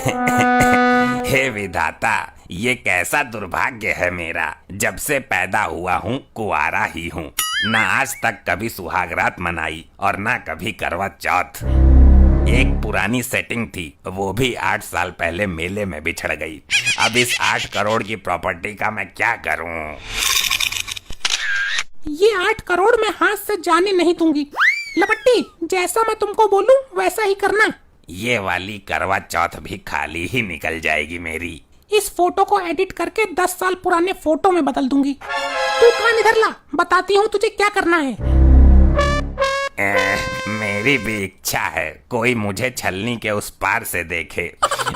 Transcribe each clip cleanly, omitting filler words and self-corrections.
हे विधाता, ये कैसा दुर्भाग्य है मेरा। जब से पैदा हुआ हूँ कुंवारा ही हूँ। ना आज तक कभी सुहागरात मनाई और ना कभी करवा चौथ। एक पुरानी सेटिंग थी, वो भी 8 साल पहले मेले में बिछड़ गई। अब इस 8 करोड़ की प्रॉपर्टी का मैं क्या करूँ? ये 8 करोड़ मैं हाथ से जाने नहीं दूंगी। लपट्टी, जैसा मैं तुमको बोलूं वैसा ही करना। ये वाली करवा चौथ भी खाली ही निकल जाएगी मेरी। इस फोटो को एडिट करके 10 साल पुराने फोटो में बदल दूंगी। तू कान इधर ला, बताती हूँ तुझे क्या करना है। मेरी भी इच्छा है कोई मुझे छलनी के उस पार से देखे,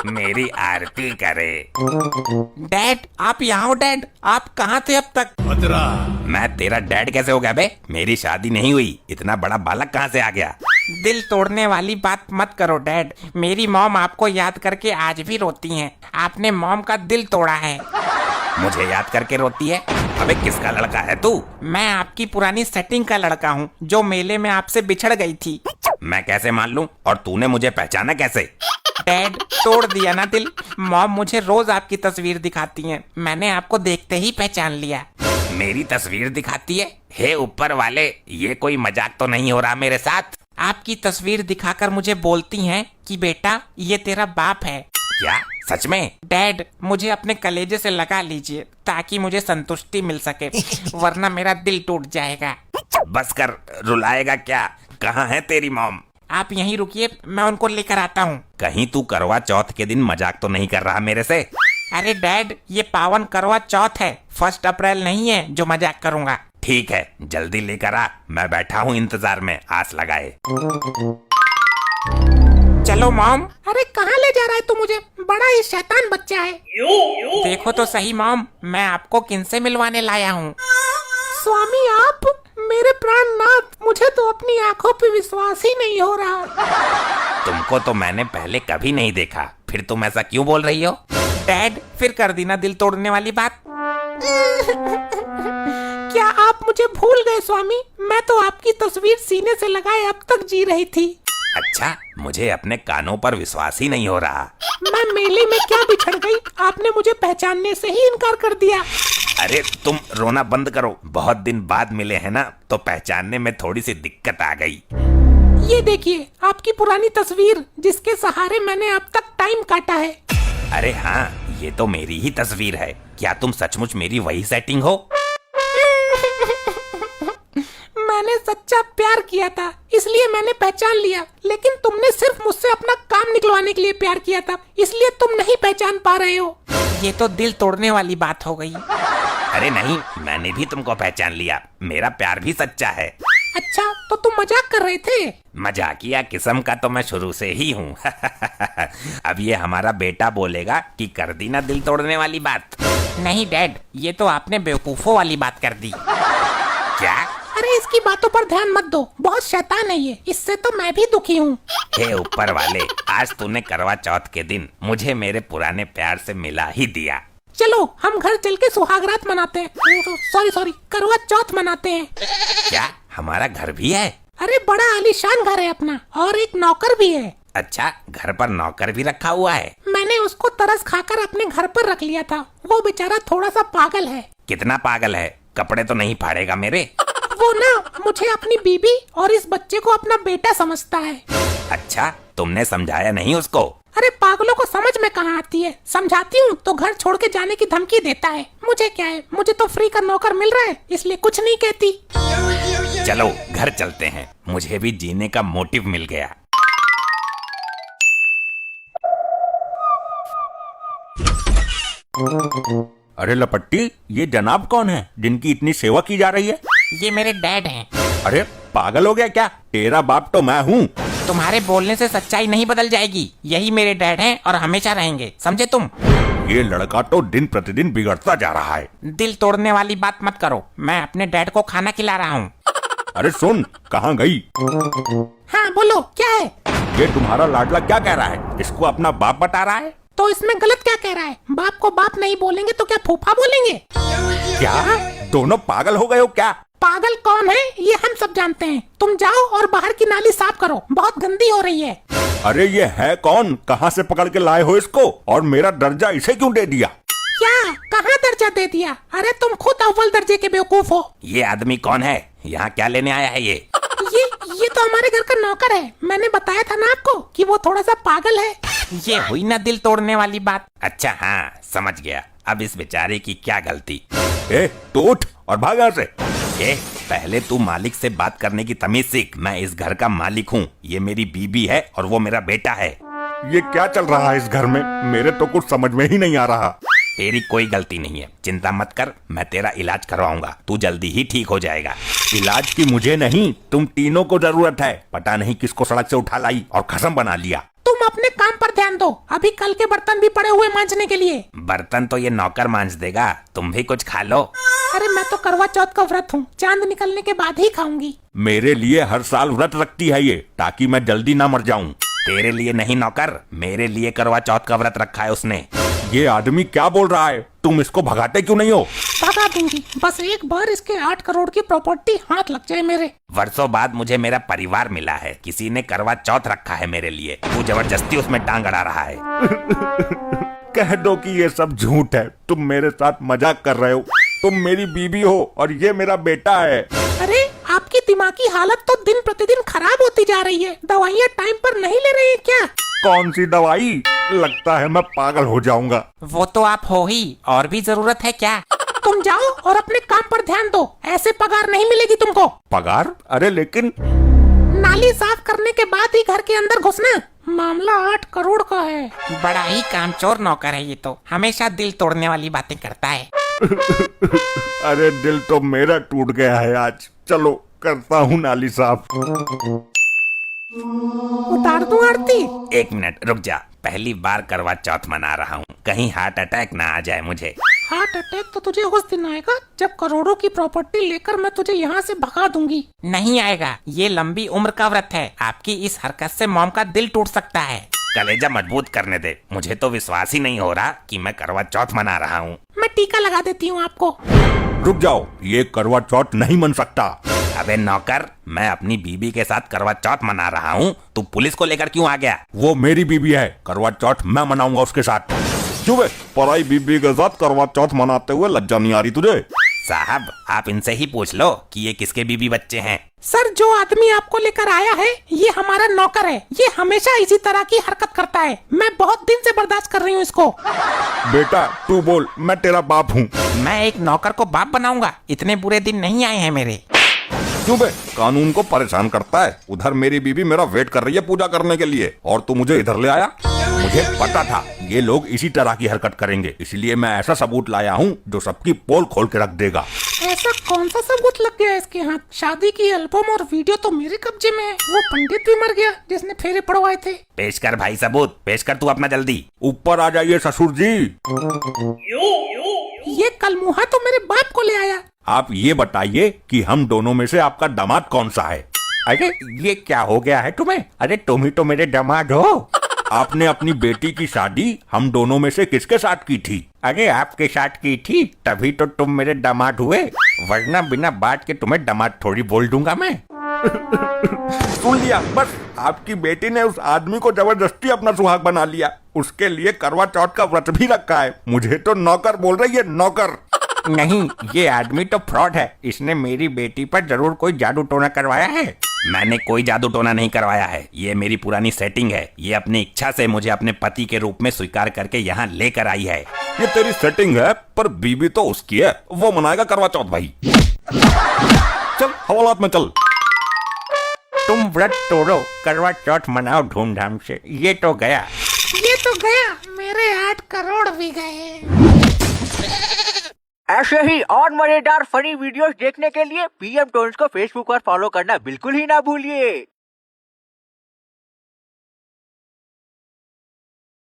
मेरी आरती करे। डैड, आप यहाँ हो। डैड, आप कहाँ थे अब तक? मैं तेरा डैड कैसे हो गया बे? मेरी शादी नहीं हुई, इतना बड़ा बालक कहाँ से आ गया? दिल तोड़ने वाली बात मत करो डैड। मेरी मॉम आपको याद करके आज भी रोती हैं। आपने मॉम का दिल तोड़ा है। मुझे याद करके रोती है? अबे किसका लड़का है तू? मैं आपकी पुरानी सेटिंग का लड़का हूँ जो मेले में आपसे बिछड़ गई थी। मैं कैसे मान लूं? और तूने मुझे पहचाना कैसे? डैड, तोड़ दिया ना दिल। मॉम मुझे रोज आपकी तस्वीर दिखाती हैं। मैंने आपको देखते ही पहचान लिया। मेरी तस्वीर दिखाती है? हे ऊपर वाले, ये कोई मजाक तो नहीं हो रहा मेरे साथ? आपकी तस्वीर दिखाकर मुझे बोलती हैं कि बेटा ये तेरा बाप है। क्या सच में? डैड, मुझे अपने कलेजे से लगा लीजिए ताकि मुझे संतुष्टि मिल सके, वरना मेरा दिल टूट जाएगा। बस कर, रुलाएगा क्या? कहाँ है तेरी मॉम? आप यहीं रुकिए, मैं उनको लेकर आता हूँ। कहीं तू करवा चौथ के दिन मजाक तो नहीं कर रहा मेरे से? अरे डैड, ये पावन करवा चौथ है, 1 अप्रैल नहीं है जो मजाक करूँगा। ठीक है, जल्दी लेकर आ, मैं बैठा हूँ इंतजार में आस लगाए। चलो मॉम। अरे कहाँ ले जा रहा है तू मुझे? बड़ा ही शैतान बच्चा है। देखो तो सही मॉम, मैं आपको किनसे मिलवाने लाया हूँ। स्वामी आप? मेरे प्राणनाथ, मुझे तो अपनी आंखों पे विश्वास ही नहीं हो रहा। तुमको तो मैंने पहले कभी नहीं देखा, फिर तुम ऐसा क्यों बोल रही हो? डैड, फिर कर दी ना दिल तोड़ने वाली बात। क्या आप मुझे भूल गए स्वामी? मैं तो आपकी तस्वीर सीने से लगाए अब तक जी रही थी। अच्छा, मुझे अपने कानों पर विश्वास ही नहीं हो रहा। मैं मेले में क्या बिछड़ गई, आपने मुझे पहचानने से ही इनकार कर दिया। अरे तुम रोना बंद करो, बहुत दिन बाद मिले हैं ना, तो पहचानने में थोड़ी सी दिक्कत आ गई। ये देखिए आपकी पुरानी तस्वीर, जिसके सहारे मैंने अब तक टाइम काटा है। अरे हाँ, ये तो मेरी ही तस्वीर है। क्या तुम सचमुच मेरी वही सेटिंग हो? मैंने सच्चा प्यार किया था, इसलिए मैंने पहचान लिया, लेकिन तुमने सिर्फ मुझसे अपना काम निकलवाने के लिए प्यार किया था, इसलिए तुम नहीं पहचान पा रहे हो। ये तो दिल तोड़ने वाली बात हो गई। अरे नहीं, मैंने भी तुमको पहचान लिया, मेरा प्यार भी सच्चा है। अच्छा, तो तुम मजाक कर रहे थे? मजाकिया किस्म का तो मैं शुरू से ही हूँ। अब ये हमारा बेटा बोलेगा कि कर दी ना दिल तोड़ने वाली बात। नहीं डैड, ये तो आपने बेवकूफों वाली बात कर दी। क्या? अरे इसकी बातों पर ध्यान मत दो, बहुत शैतान है ये, इससे तो मैं भी दुखी हूँ। हे ऊपर वाले, आज तूने करवा चौथ के दिन मुझे मेरे पुराने प्यार से मिला ही दिया। चलो हम घर चल के सुहागरात मनाते हैं। सॉरी, करवा चौथ मनाते हैं। क्या हमारा घर भी है? अरे बड़ा आलीशान घर है अपना, और एक नौकर भी है। अच्छा, घर पर नौकर भी रखा हुआ है? मैंने उसको तरस खाकर अपने घर पर रख लिया था। वो बेचारा थोड़ा सा पागल है। कितना पागल है? कपड़े तो नहीं फाड़ेगा मेरे? वो ना मुझे अपनी बीबी और इस बच्चे को अपना बेटा समझता है। अच्छा, तुमने समझाया नहीं उसको? अरे पागलों को समझ में कहाँ आती है, समझाती हूँ तो घर छोड़ के जाने की धमकी देता है। मुझे क्या है, मुझे तो फ्री का नौकर मिल रहा है, इसलिए कुछ नहीं कहती। चलो घर चलते हैं, मुझे भी जीने का मोटिव मिल गया। अरे लपट्टी, ये जनाब कौन है जिनकी इतनी सेवा की जा रही है? ये मेरे डैड हैं। अरे पागल हो गया क्या? तेरा बाप तो मैं हूँ। तुम्हारे बोलने से सच्चाई नहीं बदल जाएगी। यही मेरे डैड हैं और हमेशा रहेंगे, समझे तुम? ये लड़का तो दिन प्रतिदिन बिगड़ता जा रहा है। दिल तोड़ने वाली बात मत करो, मैं अपने डैड को खाना खिला रहा हूँ। अरे सुन, कहाँ गई? हाँ बोलो, क्या है? ये तुम्हारा लाडला क्या कह रहा है? इसको अपना बाप बता रहा है? तो इसमें गलत क्या कह रहा है? बाप को बाप नहीं बोलेंगे तो क्या फूफा बोलेंगे? क्या दोनों पागल हो गए हो क्या? पागल कौन है ये हम सब जानते हैं। तुम जाओ और बाहर की नाली साफ करो, बहुत गंदी हो रही है। अरे ये है कौन? कहाँ से पकड़ के लाए हो इसको? और मेरा दर्जा इसे क्यों दे दिया? क्या? कहाँ दर्जा दे दिया? अरे तुम खुद अव्वल दर्जे के बेवकूफ हो। ये आदमी कौन है? यहाँ क्या लेने आया है ये? ये तो हमारे घर का नौकर है। मैंने बताया था ना आपको कि वो थोड़ा सा पागल है। ये हुई ना दिल तोड़ने वाली बात। अच्छा हाँ, समझ गया। अब इस बेचारे की क्या गलती? तो उठ और भाग यहाँ से। पहले तू मालिक से बात करने की तमीज सीख। मैं इस घर का मालिक हूँ। ये मेरी बीबी है और वो मेरा बेटा है। ये क्या चल रहा है इस घर में? मेरे तो कुछ समझ में ही नहीं आ रहा। तेरी कोई गलती नहीं है, चिंता मत कर। मैं तेरा इलाज करवाऊंगा, तू जल्दी ही ठीक हो जाएगा। इलाज की मुझे नहीं, तुम तीनों को जरूरत है। पता नहीं किसको सड़क से उठा लाई और खसम बना लिया। तुम अपने काम पर ध्यान दो। अभी कल के बर्तन भी पड़े हुए मांजने के लिए। बर्तन तो ये नौकर मांज देगा, तुम भी कुछ खा लो। अरे मैं तो करवा चौथ का व्रत हूँ, चांद निकलने के बाद ही खाऊंगी। मेरे लिए हर साल व्रत रखती है ये, ताकि मैं जल्दी ना मर जाऊं। तेरे लिए नहीं नौकर, मेरे लिए करवा चौथ का व्रत रखा है उसने। ये आदमी क्या बोल रहा है? तुम इसको भगाते क्यों नहीं हो? भगा दूंगी, बस एक बार इसके 8 करोड़ की प्रॉपर्टी हाथ लग जाए मेरे। वर्षों बाद मुझे मेरा परिवार मिला है। किसी ने करवा चौथ रखा है मेरे लिए। तू जबरदस्ती उसमें टांग अड़ा रहा है। कह दो कि ये सब झूठ है। तुम मेरे साथ मजाक कर रहे हो। तुम मेरी बीबी हो और ये मेरा बेटा है। अरे आपकी दिमागी हालत तो दिन प्रतिदिन खराब होती जा रही है। दवाइयाँ टाइम पर नहीं ले रही हैं क्या? कौन सी दवाई? लगता है मैं पागल हो जाऊंगा। वो तो आप हो ही, और भी जरूरत है क्या? तुम जाओ और अपने काम पर ध्यान दो। ऐसे पगार नहीं मिलेगी तुमको। पगार? अरे लेकिन नाली साफ करने के बाद ही घर के अंदर घुसना। मामला 8 करोड़ का है। बड़ा ही कामचोर नौकर है ये तो, हमेशा दिल तोड़ने वाली बातें करता है। अरे दिल तो मेरा टूट गया है आज। चलो करता हूँ नाली साफ। उतार दूं आरती? 1 मिनट रुक जा। पहली बार करवा चौथ मना रहा हूँ, कहीं हार्ट अटैक ना आ जाए मुझे। हार्ट अटैक तो तुझे उस दिन आएगा जब करोड़ों की प्रॉपर्टी लेकर मैं तुझे यहाँ से भगा दूंगी। नहीं आएगा, ये लंबी उम्र का व्रत है। आपकी इस हरकत से मॉम का दिल टूट सकता है। कलेजा मजबूत करने दे। मुझे तो विश्वास ही नहीं हो रहा कि मैं करवा चौथ मना रहा हूँ। मैं टीका लगा देती हूँ आपको। रुक जाओ, ये करवा चौथ नहीं मन सकता। अबे नौकर, मैं अपनी बीबी के साथ करवा चौथ मना रहा हूँ, तू पुलिस को लेकर क्यों आ गया? वो मेरी बीबी है, करवा चौथ मैं मनाऊंगा उसके साथ। क्यों बे, पराई बीबी के साथ करवा चौथ मनाते हुए लज्जा नहीं आ रही तुझे? साहब, आप इनसे ही पूछ लो कि ये किसके बीबी बच्चे हैं। सर, जो आदमी आपको लेकर आया है ये हमारा नौकर है। ये हमेशा इसी तरह की हरकत करता है। मैं बहुत दिन से बर्दाश्त कर रही हूँ इसको। बेटा तू बोल, मैं तेरा बाप हूँ। मैं एक नौकर को बाप बनाऊंगा? इतने बुरे दिन नहीं आए हैं मेरे। क्यों बे, कानून को परेशान करता है। उधर मेरी बीबी मेरा वेट कर रही है पूजा करने के लिए, और तू मुझे इधर ले आया। मुझे पता था ये लोग इसी तरह की हरकत करेंगे, इसलिए मैं ऐसा सबूत लाया हूँ जो सबकी पोल खोल के रख देगा। ऐसा कौन सा सबूत लग गया इसके हाथ? शादी की एल्बम और वीडियो तो मेरे कब्जे में है। वो पंडित भी मर गया जिसने फेरे पड़वाए थे। पेश कर भाई सबूत, पेश कर तू अपना जल्दी। ऊपर आ जाइए ससुर जी। ये कलमुहा तो मेरे बाप को ले आया। आप ये बताइए कि हम दोनों में से आपका दामाद कौन सा है? अरे ये क्या हो गया है तुम्हें? अरे तुम ही तो मेरे दामाद हो। आपने अपनी बेटी की शादी हम दोनों में से किसके साथ की थी? अरे आपके साथ की थी, तभी तो तुम मेरे दामाद हुए, वरना बिना बात के तुम्हें दामाद थोड़ी बोल दूंगा मैं। सुन लिया, बस आपकी बेटी ने उस आदमी को जबरदस्ती अपना सुहाग बना लिया। उसके लिए करवा चौथ का व्रत भी रखा है। मुझे तो नौकर बोल रही है, नौकर। नहीं, ये आदमी तो फ्रॉड है। इसने मेरी बेटी पर जरूर कोई जादू टोना करवाया है। मैंने कोई जादू टोना नहीं करवाया है। ये मेरी पुरानी सेटिंग है। ये अपनी इच्छा से मुझे अपने पति के रूप में स्वीकार करके यहाँ लेकर आई है। ये तेरी सेटिंग है, पर बीबी तो उसकी है। वो मनाएगा करवा चौथ भाई। चल हवालात में चल। तुम व्रत तोड़ो, करवा चौथ मनाओ धूमधाम से। ये तो गया, मेरे 8 करोड़ भी गए। ऐसे ही और मजेदार फनी वीडियोस देखने के लिए पीएम टोन्स को फेसबुक पर फॉलो करना बिल्कुल ही ना भूलिए।